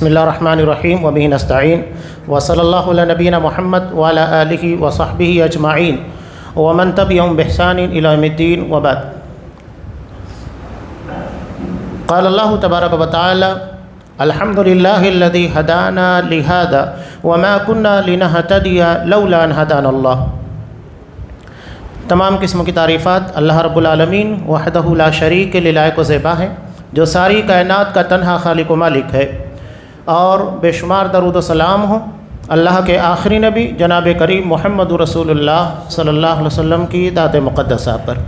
بسم اللہ الرحمن الرحیم وبہ نستعین وصلی اللہ علی نبینا محمد وعلی آلہ وصحبہ اجمعین ومن تبعہم بإحسان الی یوم الدین وبعد۔ قال اللہ تبارک وتعالی الحمد للہ الذی ہدانا لہذا وما کنا لنہتدی لولا ان ہدانا اللہ۔ تمام قسم کی تعریفات اللہ رب العالمین وحدہ لا شریک کے لائق و زیبا ہیں، جو ساری کائنات کا تنہا خالق و مالک ہے، اور بے شمار درود و سلام ہوں اللہ کے آخری نبی جناب کریم محمد رسول اللہ صلی اللہ علیہ وسلم کی ذات مقدسہ پر۔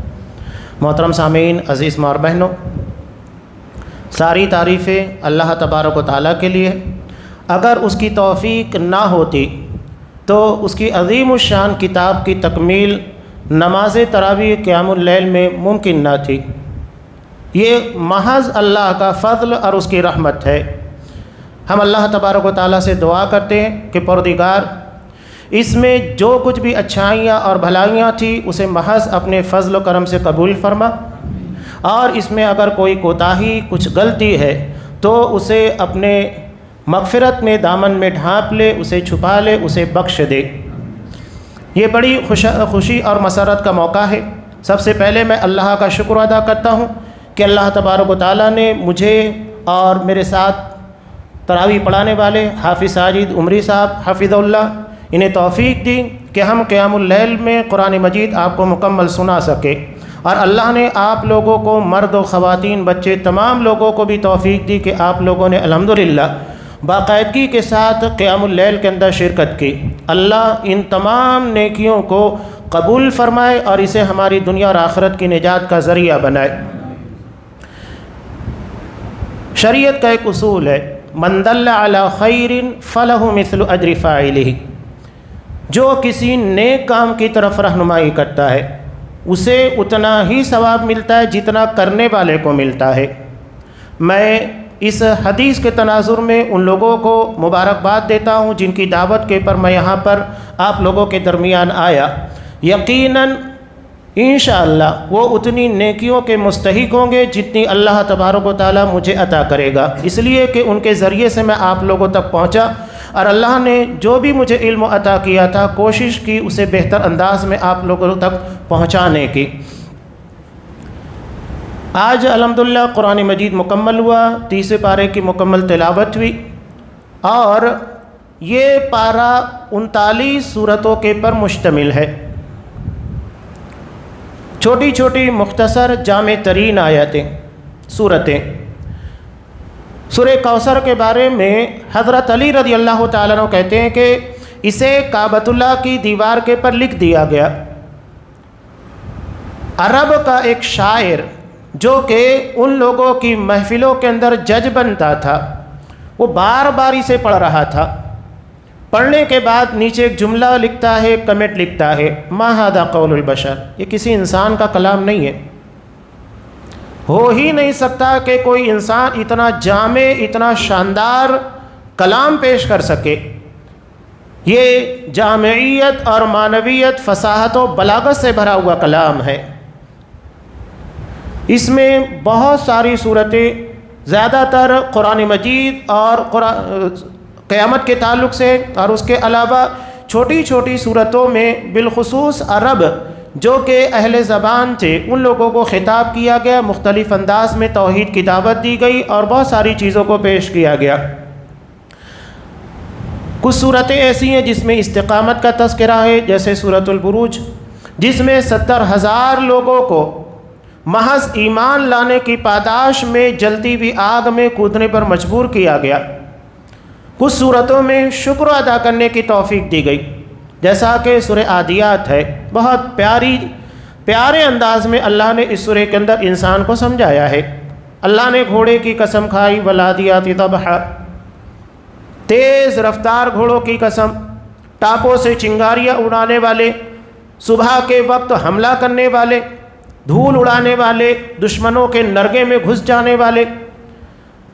محترم سامعین، عزیز ماں اور بہنوں، ساری تعریفیں اللہ تبارک و تعالیٰ کے لیے۔ اگر اس کی توفیق نہ ہوتی تو اس کی عظیم الشان کتاب کی تکمیل نماز تراویح قیام اللیل میں ممکن نہ تھی۔ یہ محض اللہ کا فضل اور اس کی رحمت ہے۔ ہم اللہ تبارک و تعالیٰ سے دعا کرتے ہیں کہ پروردگار اس میں جو کچھ بھی اچھائیاں اور بھلائیاں تھیں اسے محض اپنے فضل و کرم سے قبول فرما، اور اس میں اگر کوئی کوتاہی کچھ غلطی ہے تو اسے اپنے مغفرت میں دامن میں ڈھانپ لے، اسے چھپا لے، اسے بخش دے۔ یہ بڑی خوشی اور مسرت کا موقع ہے۔ سب سے پہلے میں اللہ کا شکر ادا کرتا ہوں کہ اللہ تبارک و تعالیٰ نے مجھے اور میرے ساتھ تراویح پڑھانے والے حافظ ساجد عمری صاحب حفظ اللہ، انہیں توفیق دی کہ ہم قیام اللیل میں قرآن مجید آپ کو مکمل سنا سکے، اور اللہ نے آپ لوگوں کو، مرد و خواتین، بچے، تمام لوگوں کو بھی توفیق دی کہ آپ لوگوں نے الحمدللہ باقاعدگی کے ساتھ قیام اللیل کے اندر شرکت کی۔ اللہ ان تمام نیکیوں کو قبول فرمائے اور اسے ہماری دنیا اور آخرت کی نجات کا ذریعہ بنائے۔ شریعت کا ایک اصول ہے، من دل علی خیر فلہ مثل اجر فاعلہ۔ جو کسی نیک کام کی طرف رہنمائی کرتا ہے اسے اتنا ہی ثواب ملتا ہے جتنا کرنے والے کو ملتا ہے۔ میں اس حدیث کے تناظر میں ان لوگوں کو مبارکباد دیتا ہوں جن کی دعوت کے پر میں یہاں پر آپ لوگوں کے درمیان آیا۔ یقیناً انشاءاللہ وہ اتنی نیکیوں کے مستحق ہوں گے جتنی اللہ تبارک و تعالیٰ مجھے عطا کرے گا، اس لیے کہ ان کے ذریعے سے میں آپ لوگوں تک پہنچا، اور اللہ نے جو بھی مجھے علم عطا کیا تھا کوشش کی اسے بہتر انداز میں آپ لوگوں تک پہنچانے کی۔ آج الحمدللہ قرآن مجید مکمل ہوا، 30 پارے کی مکمل تلاوت ہوئی، اور یہ پارہ 39 سورتوں کے پر مشتمل ہے۔ چھوٹی چھوٹی مختصر جامع ترین آیتیں، سورتیں۔ سورہ کوثر کے بارے میں حضرت علی رضی اللہ تعالیٰ عنہ کہتے ہیں کہ اسے کعبۃ اللہ کی دیوار کے پر لکھ دیا گیا۔ عرب کا ایک شاعر جو کہ ان لوگوں کی محفلوں کے اندر جج بنتا تھا، وہ بار بار اسے پڑھ رہا تھا۔ پڑھنے کے بعد نیچے ایک جملہ لکھتا ہے، کمنٹ لکھتا ہے، ما ھذا قول البشر، یہ کسی انسان کا کلام نہیں ہے، ہو ہی نہیں سکتا کہ کوئی انسان اتنا جامع، اتنا شاندار کلام پیش کر سکے۔ یہ جامعیت اور معنویت، فصاحت و بلاغت سے بھرا ہوا کلام ہے۔ اس میں بہت ساری صورتیں، زیادہ تر قرآن مجید اور قیامت کے تعلق سے، اور اس کے علاوہ چھوٹی چھوٹی صورتوں میں بالخصوص عرب جو کہ اہل زبان تھے ان لوگوں کو خطاب کیا گیا، مختلف انداز میں توحید کی دعوت دی گئی اور بہت ساری چیزوں کو پیش کیا گیا۔ کچھ صورتیں ایسی ہیں جس میں استقامت کا تذکرہ ہے، جیسے سورۃ البروج، جس میں 70,000 لوگوں کو محض ایمان لانے کی پاداش میں جلتی ہوئی آگ میں کودنے پر مجبور کیا گیا۔ کچھ صورتوں میں شکر ادا کرنے کی توفیق دی گئی، جیسا کہ سورہ عادیات ہے۔ بہت پیارے انداز میں اللہ نے اس سورہ کے اندر انسان کو سمجھایا ہے۔ اللہ نے گھوڑے کی قسم کھائی، والعادیات ضبحا، تیز رفتار گھوڑوں کی قسم، ٹاپوں سے چنگاریاں اڑانے والے، صبح کے وقت حملہ کرنے والے، دھول اڑانے والے، دشمنوں کے نرگے میں گھس جانے والے۔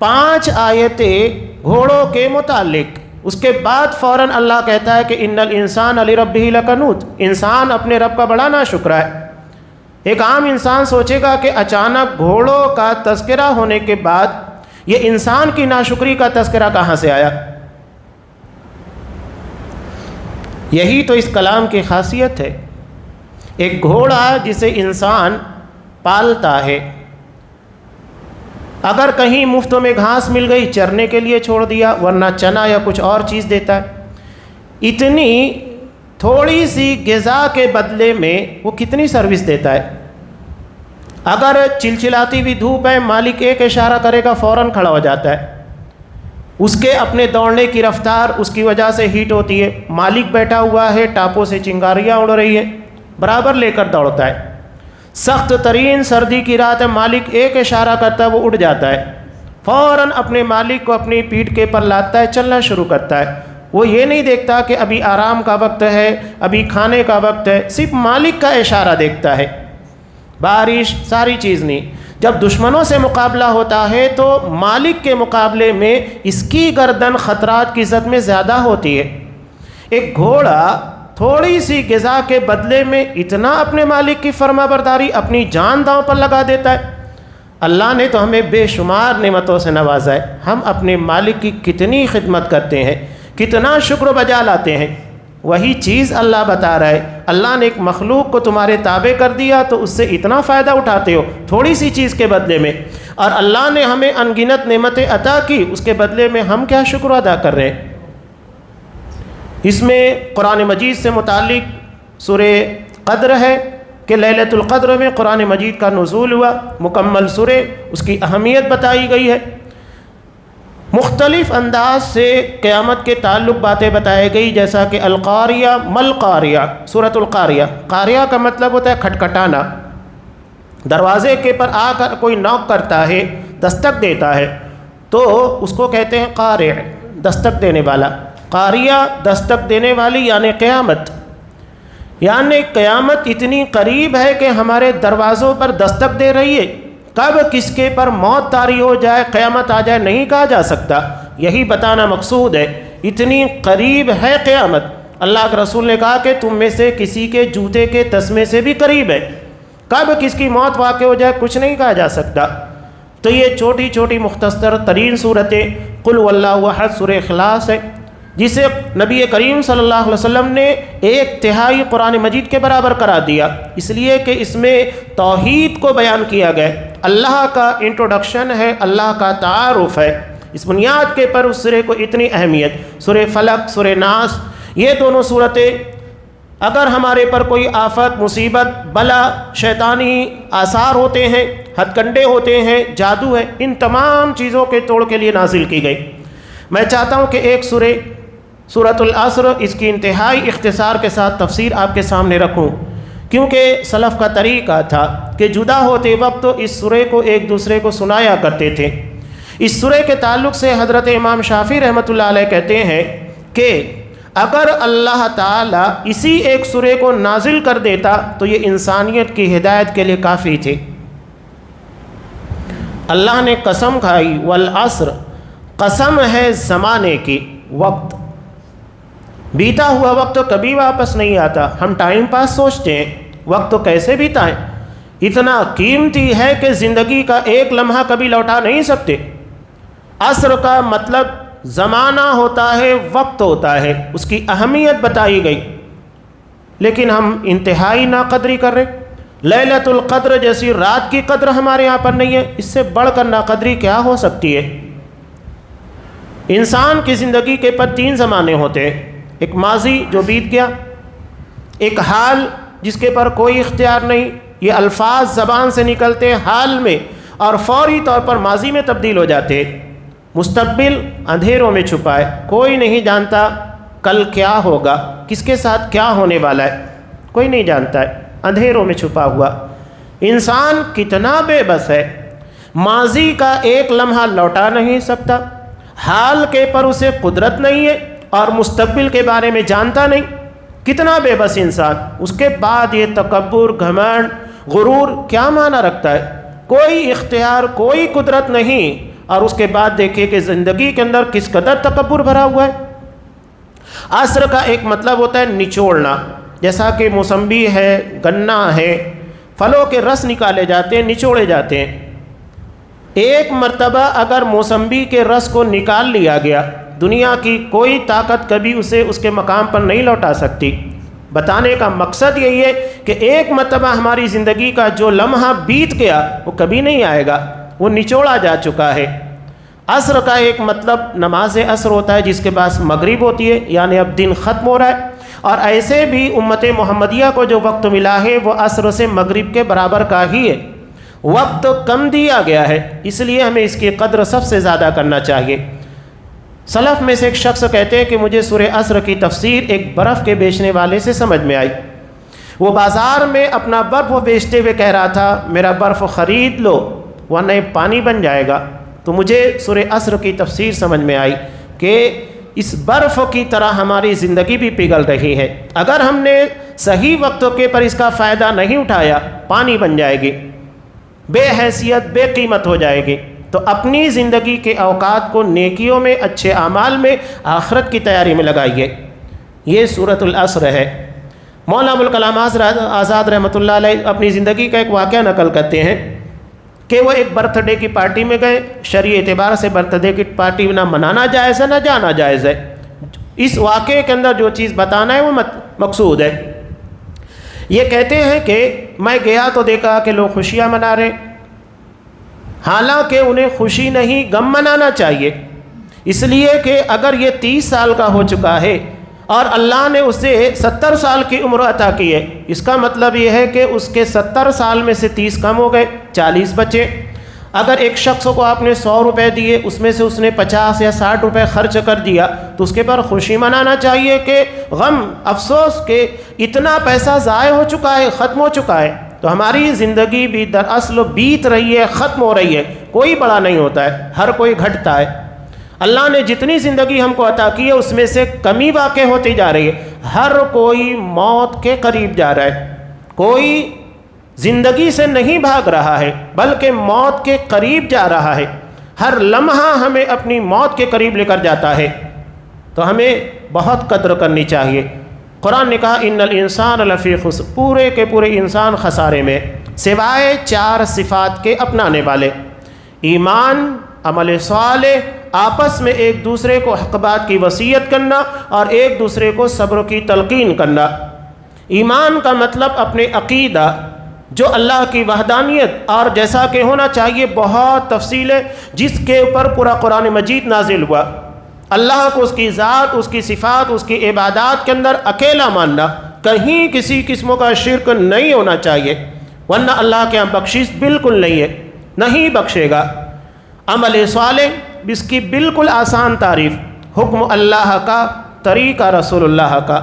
5 آیتیں گھوڑوں کے متعلق۔ اس کے بعد فوراً اللہ کہتا ہے کہ ان الانسان لربہ لکنود، انسان اپنے رب کا بڑا ناشکرا ہے۔ ایک عام انسان سوچے گا کہ اچانک گھوڑوں کا تذکرہ ہونے کے بعد یہ انسان کی ناشکری کا تذکرہ کہاں سے آیا؟ یہی تو اس کلام کی خاصیت ہے۔ ایک گھوڑا جسے انسان پالتا ہے، اگر کہیں مفت میں گھاس مل گئی چرنے کے لیے چھوڑ دیا، ورنہ چنا یا کچھ اور چیز دیتا ہے۔ اتنی تھوڑی سی غذا کے بدلے میں وہ کتنی سروس دیتا ہے۔ اگر چلچلاتی ہوئی دھوپ ہے، مالک ایک اشارہ کرے گا فوراً کھڑا ہو جاتا ہے۔ اس کے اپنے دوڑنے کی رفتار اس کی وجہ سے ہیٹ ہوتی ہے، مالک بیٹھا ہوا ہے، ٹاپوں سے چنگاریاں اڑ رہی ہیں، برابر لے کر دوڑتا ہے۔ سخت ترین سردی کی رات ہے، مالک ایک اشارہ کرتا ہے، وہ اڑ جاتا ہے، فوراً اپنے مالک کو اپنی پیٹھ کے پر لاتا ہے، چلنا شروع کرتا ہے۔ وہ یہ نہیں دیکھتا کہ ابھی آرام کا وقت ہے، ابھی کھانے کا وقت ہے، صرف مالک کا اشارہ دیکھتا ہے۔ بارش ساری چیز نہیں۔ جب دشمنوں سے مقابلہ ہوتا ہے تو مالک کے مقابلے میں اس کی گردن خطرات کی زد میں زیادہ ہوتی ہے۔ ایک گھوڑا تھوڑی سی غذا کے بدلے میں اتنا اپنے مالک کی فرما برداری، اپنی جان داؤں پر لگا دیتا ہے۔ اللہ نے تو ہمیں بے شمار نعمتوں سے نوازا ہے، ہم اپنے مالک کی کتنی خدمت کرتے ہیں، کتنا شکر بجا لاتے ہیں۔ وہی چیز اللہ بتا رہا ہے، اللہ نے ایک مخلوق کو تمہارے تابع کر دیا تو اس سے اتنا فائدہ اٹھاتے ہو تھوڑی سی چیز کے بدلے میں، اور اللہ نے ہمیں ان گنت نعمتیں عطا کی، اس کے بدلے میں ہم کیا شکر ادا کر رہے ہیں۔ اس میں قرآن مجید سے متعلق سورہ قدر ہے کہ لیلۃ القدر میں قرآن مجید کا نزول ہوا، مکمل سورہ، اس کی اہمیت بتائی گئی ہے۔ مختلف انداز سے قیامت کے تعلق باتیں بتائی گئی، جیسا کہ القاریہ مل قاریہ، سورۃ القاریہ۔ قاریہ کا مطلب ہوتا ہے کھٹکھٹانا، دروازے کے پر آ کر کوئی نوک کرتا ہے، دستک دیتا ہے تو اس کو کہتے ہیں قارع، دستک دینے والا۔ قاریہ دستک دینے والی یعنی قیامت، یعنی قیامت اتنی قریب ہے کہ ہمارے دروازوں پر دستک دے رہی ہے۔ کب کس کے پر موت طاری ہو جائے، قیامت آ جائے، نہیں کہا جا سکتا، یہی بتانا مقصود ہے۔ اتنی قریب ہے قیامت، اللہ کے رسول نے کہا کہ تم میں سے کسی کے جوتے کے تسمے سے بھی قریب ہے۔ کب کس کی موت واقع ہو جائے کچھ نہیں کہا جا سکتا۔ تو یہ چھوٹی چھوٹی مختصر ترین صورتیں قل واللہ احد سورہ اخلاص ہے، جسے نبی کریم صلی اللہ علیہ وسلم نے 1/3 قرآن مجید کے برابر قرار دیا، اس لیے کہ اس میں توحید کو بیان کیا گیا، اللہ کا انٹروڈکشن ہے، اللہ کا تعارف ہے۔ اس بنیاد کے پر اس سورے کو اتنی اہمیت۔ سورہ فلق، سورہ ناس، یہ دونوں صورتیں اگر ہمارے پر کوئی آفت، مصیبت، بلا، شیطانی آثار ہوتے ہیں، ہتھ کنڈے ہوتے ہیں، جادو ہے، ان تمام چیزوں کے توڑ کے لیے نازل کی گئی۔ میں چاہتا ہوں کہ ایک سورۃ العصر، اس کی انتہائی اختصار کے ساتھ تفسیر آپ کے سامنے رکھوں، کیونکہ سلف کا طریقہ تھا کہ جدا ہوتے وقت تو اس سورے کو ایک دوسرے کو سنایا کرتے تھے۔ اس سورے کے تعلق سے حضرت امام شافعی رحمۃ اللہ علیہ کہتے ہیں کہ اگر اللہ تعالیٰ اسی ایک سورے کو نازل کر دیتا تو یہ انسانیت کی ہدایت کے لیے کافی تھی۔ اللہ نے قسم کھائی، والعصر، قسم ہے زمانے کی، وقت، بیتا ہوا وقت تو کبھی واپس نہیں آتا۔ ہم ٹائم پاس سوچتے ہیں، وقت تو کیسے بیتا ہے، اتنا قیمتی ہے کہ زندگی کا ایک لمحہ کبھی لوٹا نہیں سکتے۔ عصر کا مطلب زمانہ ہوتا ہے، وقت ہوتا ہے، اس کی اہمیت بتائی گئی، لیکن ہم انتہائی ناقدری کر رہے۔ لیلۃ القدر جیسی رات کی قدر ہمارے یہاں پر نہیں ہے، اس سے بڑھ کر ناقدری کیا ہو سکتی ہے۔ انسان کی زندگی کے پر 3 زمانے ہوتے ہیں، ایک ماضی جو بیت گیا، ایک حال جس کے پر کوئی اختیار نہیں، یہ الفاظ زبان سے نکلتے ہیں حال میں اور فوری طور پر ماضی میں تبدیل ہو جاتے ہیں، مستقبل اندھیروں میں چھپا ہے، کوئی نہیں جانتا کل کیا ہوگا، کس کے ساتھ کیا ہونے والا ہے، کوئی نہیں جانتا ہے، اندھیروں میں چھپا ہوا۔ انسان کتنا بے بس ہے، ماضی کا ایک لمحہ لوٹا نہیں سکتا، حال کے پر اسے قدرت نہیں ہے اور مستقبل کے بارے میں جانتا نہیں، کتنا بے بس انسان۔ اس کے بعد یہ تکبر، گھمنڈ، غرور کیا معنی رکھتا ہے، کوئی اختیار، کوئی قدرت نہیں، اور اس کے بعد دیکھیں کہ زندگی کے اندر کس قدر تکبر بھرا ہوا ہے۔ عصر کا ایک مطلب ہوتا ہے نچوڑنا، جیسا کہ موسمبی ہے، گنا ہے، پھلوں کے رس نکالے جاتے ہیں، نچوڑے جاتے ہیں۔ ایک مرتبہ اگر موسمبی کے رس کو نکال لیا گیا، دنیا کی کوئی طاقت کبھی اسے اس کے مقام پر نہیں لوٹا سکتی۔ بتانے کا مقصد یہی ہے کہ ایک مرتبہ ہماری زندگی کا جو لمحہ بیت گیا وہ کبھی نہیں آئے گا، وہ نچوڑا جا چکا ہے۔ عصر کا ایک مطلب نماز عصر ہوتا ہے جس کے بعد مغرب ہوتی ہے، یعنی اب دن ختم ہو رہا ہے، اور ایسے بھی امت محمدیہ کو جو وقت ملا ہے وہ عصر سے مغرب کے برابر کا ہی ہے، وقت کم دیا گیا ہے، اس لیے ہمیں اس کی قدر سب سے زیادہ کرنا چاہیے۔ سلف میں سے ایک شخص کہتے ہیں کہ مجھے سورہ عصر کی تفسیر ایک برف کے بیچنے والے سے سمجھ میں آئی۔ وہ بازار میں اپنا برف بیچتے ہوئے کہہ رہا تھا میرا برف خرید لو ورنہ پانی بن جائے گا۔ تو مجھے سورہ عصر کی تفسیر سمجھ میں آئی کہ اس برف کی طرح ہماری زندگی بھی پگھل رہی ہے، اگر ہم نے صحیح وقت کے پر اس کا فائدہ نہیں اٹھایا پانی بن جائے گی، بے حیثیت بے قیمت ہو جائے گی۔ تو اپنی زندگی کے اوقات کو نیکیوں میں، اچھے اعمال میں، آخرت کی تیاری میں لگائیے۔ یہ سورۃ العصر ہے۔ مولانا ابوالکلام آزاد رحمۃ اللہ علیہ اپنی زندگی کا ایک واقعہ نقل کرتے ہیں کہ وہ ایک برتھ ڈے کی پارٹی میں گئے۔ شرعی اعتبار سے برتھ ڈے کی پارٹی نہ منانا جائز ہے نہ جانا جائز ہے، اس واقعے کے اندر جو چیز بتانا ہے وہ مقصود ہے۔ یہ کہتے ہیں کہ میں گیا تو دیکھا کہ لوگ خوشیاں منا رہے، حالانکہ انہیں خوشی نہیں غم منانا چاہیے، اس لیے کہ اگر یہ 30 سال کا ہو چکا ہے اور اللہ نے اسے 70 سال کی عمر عطا کی ہے، اس کا مطلب یہ ہے کہ اس کے 70 سال میں سے 30 کم ہو گئے، 40 بچے۔ اگر ایک شخص کو آپ نے 100 روپے دیے، اس میں سے اس نے 50 یا 60 روپے خرچ کر دیا، تو اس کے پر خوشی منانا چاہیے کہ غم افسوس کہ اتنا پیسہ ضائع ہو چکا ہے، ختم ہو چکا ہے۔ تو ہماری زندگی بھی دراصل بیت رہی ہے، ختم ہو رہی ہے، کوئی بڑا نہیں ہوتا ہے، ہر کوئی گھٹتا ہے۔ اللہ نے جتنی زندگی ہم کو عطا کی ہے اس میں سے کمی واقع ہوتی جا رہی ہے، ہر کوئی موت کے قریب جا رہا ہے، کوئی زندگی سے نہیں بھاگ رہا ہے بلکہ موت کے قریب جا رہا ہے، ہر لمحہ ہمیں اپنی موت کے قریب لے کر جاتا ہے، تو ہمیں بہت قدر کرنی چاہیے۔ قرآن نے کہا ان الانسان لفی خسر، پورے کے پورے انسان خسارے میں، سوائے 4 صفات کے اپنانے والے: ایمان، عمل صالح، آپس میں ایک دوسرے کو حق بات کی وصیت کرنا اور ایک دوسرے کو صبر کی تلقین کرنا۔ ایمان کا مطلب اپنے عقیدہ جو اللہ کی وحدانیت اور جیسا کہ ہونا چاہیے بہت تفصیل ہے، جس کے اوپر پورا قرآن مجید نازل ہوا، اللہ کو اس کی ذات، اس کی صفات، اس کی عبادات کے اندر اکیلا ماننا، کہیں کسی قسم کا شرک نہیں ہونا چاہیے، ورنہ اللہ کے یہاں بخشش بالکل نہیں ہے، نہیں بخشے گا۔ عمل صالح، اس کی بالکل آسان تعریف، حکم اللہ کا، طریقہ رسول اللہ کا۔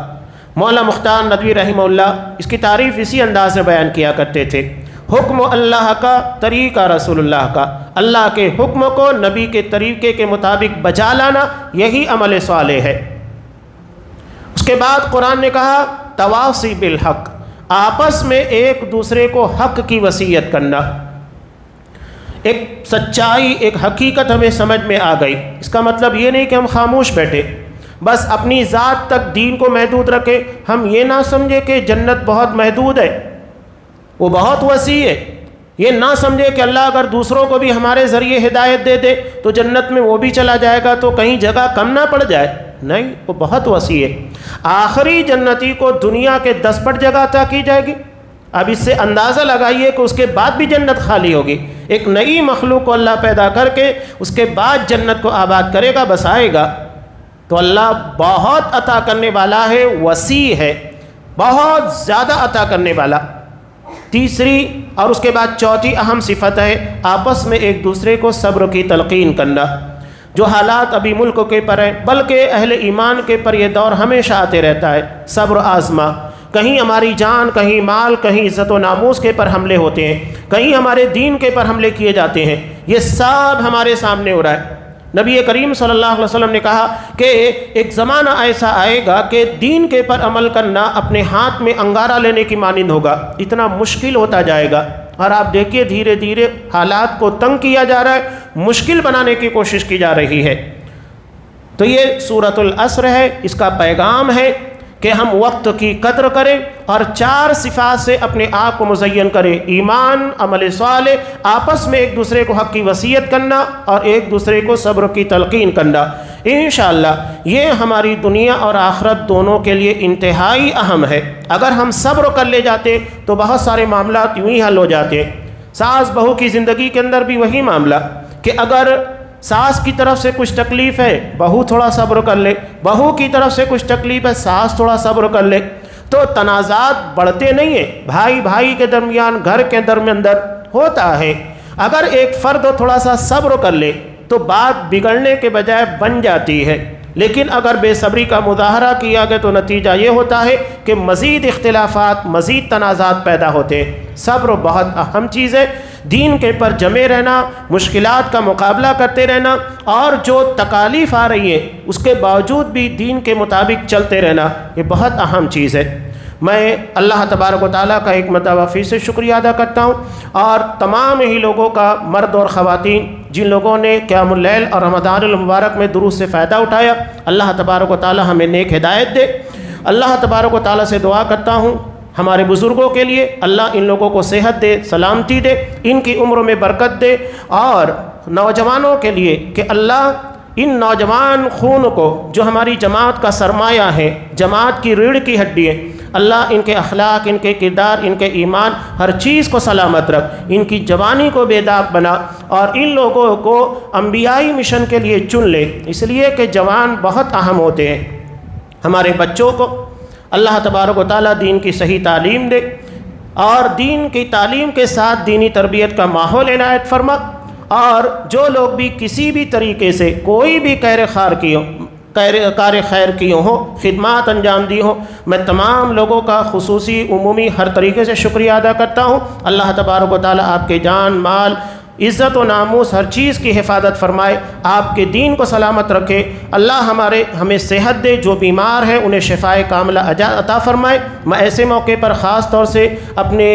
مولانا مختار ندوی رحمہ اللہ اس کی تعریف اسی انداز میں بیان کیا کرتے تھے، حکم اللہ کا، طریقہ رسول اللہ کا، اللہ کے حکم کو نبی کے طریقے کے مطابق بجا لانا، یہی عمل صالح ہے۔ اس کے بعد قرآن نے کہا تواصی بالحق، آپس میں ایک دوسرے کو حق کی وصیت کرنا۔ ایک سچائی، ایک حقیقت ہمیں سمجھ میں آ گئی، اس کا مطلب یہ نہیں کہ ہم خاموش بیٹھے، بس اپنی ذات تک دین کو محدود رکھے، ہم یہ نہ سمجھے کہ جنت بہت محدود ہے، وہ بہت وسیع ہے، یہ نہ سمجھے کہ اللہ اگر دوسروں کو بھی ہمارے ذریعے ہدایت دے دے تو جنت میں وہ بھی چلا جائے گا تو کہیں جگہ کم نہ پڑ جائے، نہیں، وہ بہت وسیع ہے۔ آخری جنتی کو دنیا کے 10 پٹ جگہ عطا کی جائے گی، اب اس سے اندازہ لگائیے کہ اس کے بعد بھی جنت خالی ہوگی، ایک نئی مخلوق کو اللہ پیدا کر کے اس کے بعد جنت کو آباد کرے گا، بسائے گا۔ تو اللہ بہت عطا کرنے والا ہے، وسیع ہے، بہت زیادہ عطا کرنے والا۔ تیسری اور اس کے بعد چوتھی اہم صفت ہے آپس میں ایک دوسرے کو صبر کی تلقین کرنا۔ جو حالات ابھی ملک کے پر ہیں بلکہ اہل ایمان کے پر یہ دور ہمیشہ آتے رہتا ہے، صبر آزما، کہیں ہماری جان، کہیں مال، کہیں عزت و ناموس کے پر حملے ہوتے ہیں، کہیں ہمارے دین کے پر حملے کیے جاتے ہیں، یہ سب ہمارے سامنے ہو رہا ہے۔ نبی کریم صلی اللہ علیہ وسلم نے کہا کہ ایک زمانہ ایسا آئے گا کہ دین کے پر عمل کرنا اپنے ہاتھ میں انگارہ لینے کی مانند ہوگا، اتنا مشکل ہوتا جائے گا، اور آپ دیکھیے دھیرے دھیرے حالات کو تنگ کیا جا رہا ہے، مشکل بنانے کی کوشش کی جا رہی ہے۔ تو یہ سورۃ العصر ہے، اس کا پیغام ہے کہ ہم وقت کی قدر کریں اور 4 صفات سے اپنے آپ کو مزین کریں: ایمان، عمل صالح، آپس میں ایک دوسرے کو حق کی وصیت کرنا اور ایک دوسرے کو صبر کی تلقین کرنا۔ انشاءاللہ یہ ہماری دنیا اور آخرت دونوں کے لیے انتہائی اہم ہے۔ اگر ہم صبر کر لے جاتے تو بہت سارے معاملات یوں ہی حل ہو جاتے۔ ساس بہو کی زندگی کے اندر بھی وہی معاملہ کہ اگر ساس کی طرف سے کچھ تکلیف ہے، بہو تھوڑا صبر کر لے، بہو کی طرف سے کچھ تکلیف ہے، ساس تھوڑا صبر کر لے، تو تنازعات بڑھتے نہیں ہیں۔ بھائی بھائی کے درمیان، گھر کے اندر ہوتا ہے۔ اگر ایک فرد تھوڑا سا صبر کر لے تو بات بگڑنے کے بجائے بن جاتی ہے، لیکن اگر بے صبری کا مظاہرہ کیا گیا تو نتیجہ یہ ہوتا ہے کہ مزید اختلافات، مزید تنازعات پیدا ہوتے ہیں۔ صبر بہت اہم چیز ہے۔ دین کے پر جمے رہنا، مشکلات کا مقابلہ کرتے رہنا اور جو تکالیف آ رہی ہیں اس کے باوجود بھی دین کے مطابق چلتے رہنا، یہ بہت اہم چیز ہے۔ میں اللہ تبارک و تعالیٰ کا ایک مرتبہ پھر سے شکریہ ادا کرتا ہوں، اور تمام ہی لوگوں کا، مرد اور خواتین جن لوگوں نے قیام اللیل اور رمضان المبارک میں دروس سے فائدہ اٹھایا، اللہ تبارک و تعالیٰ ہمیں نیک ہدایت دے۔ اللہ تبارک و تعالیٰ سے دعا کرتا ہوں ہمارے بزرگوں کے لیے، اللہ ان لوگوں کو صحت دے، سلامتی دے، ان کی عمر میں برکت دے، اور نوجوانوں کے لیے کہ اللہ ان نوجوان خون کو جو ہماری جماعت کا سرمایہ ہے، جماعت کی ریڑھ کی ہڈی ہے، اللہ ان کے اخلاق، ان کے کردار، ان کے ایمان، ہر چیز کو سلامت رکھ، ان کی جوانی کو بے داغ بنا، اور ان لوگوں کو انبیائی مشن کے لیے چن لے، اس لیے کہ جوان بہت اہم ہوتے ہیں۔ ہمارے بچوں کو اللہ تبارک و تعالیٰ دین کی صحیح تعلیم دے، اور دین کی تعلیم کے ساتھ دینی تربیت کا ماحول عنایت فرما، اور جو لوگ بھی کسی بھی طریقے سے کوئی بھی کار خیر کی ہو، خدمات انجام دی ہو، میں تمام لوگوں کا خصوصی، عمومی، ہر طریقے سے شکریہ ادا کرتا ہوں۔ اللہ تبارک و تعالیٰ آپ کے جان، مال، عزت و ناموس، ہر چیز کی حفاظت فرمائے، آپ کے دین کو سلامت رکھے۔ اللہ ہمیں صحت دے، جو بیمار ہیں انہیں شفائے کاملہ عطا فرمائے۔ میں ایسے موقع پر خاص طور سے اپنے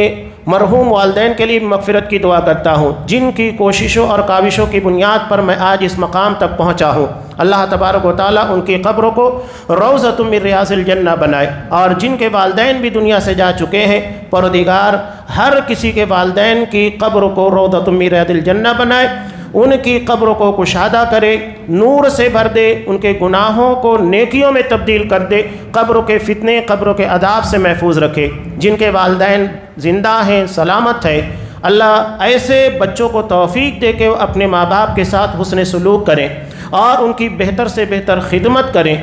مرحوم والدین کے لیے مغفرت کی دعا کرتا ہوں، جن کی کوششوں اور کاوشوں کی بنیاد پر میں آج اس مقام تک پہنچا ہوں۔ اللہ تبارک و تعالیٰ ان کی قبروں کو روضۃ من ریاض الجنہ بنائے، اور جن کے والدین بھی دنیا سے جا چکے ہیں، پروردگار ہر کسی کے والدین کی قبر کو روضۃ من ریاض الجنہ بنائے، ان کی قبر کو کشادہ کرے، نور سے بھر دے، ان کے گناہوں کو نیکیوں میں تبدیل کر دے، قبر کے فتنے، قبر کے عذاب سے محفوظ رکھے۔ جن کے والدین زندہ ہیں، سلامت ہے، اللہ ایسے بچوں کو توفیق دے کہ وہ اپنے ماں باپ کے ساتھ حسن سلوک کریں اور ان کی بہتر سے بہتر خدمت کریں۔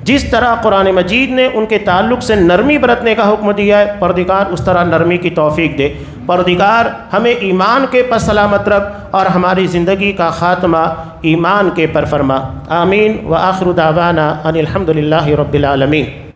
جس طرح قرآن مجید نے ان کے تعلق سے نرمی برتنے کا حکم دیا ہے، پروردگار اس طرح نرمی کی توفیق دے۔ پروردگار ہمیں ایمان کے پر سلامت رکھ، اور ہماری زندگی کا خاتمہ ایمان کے پر فرما۔ آمین۔ وآخر دعوانا ان الحمد للہ رب العالمین۔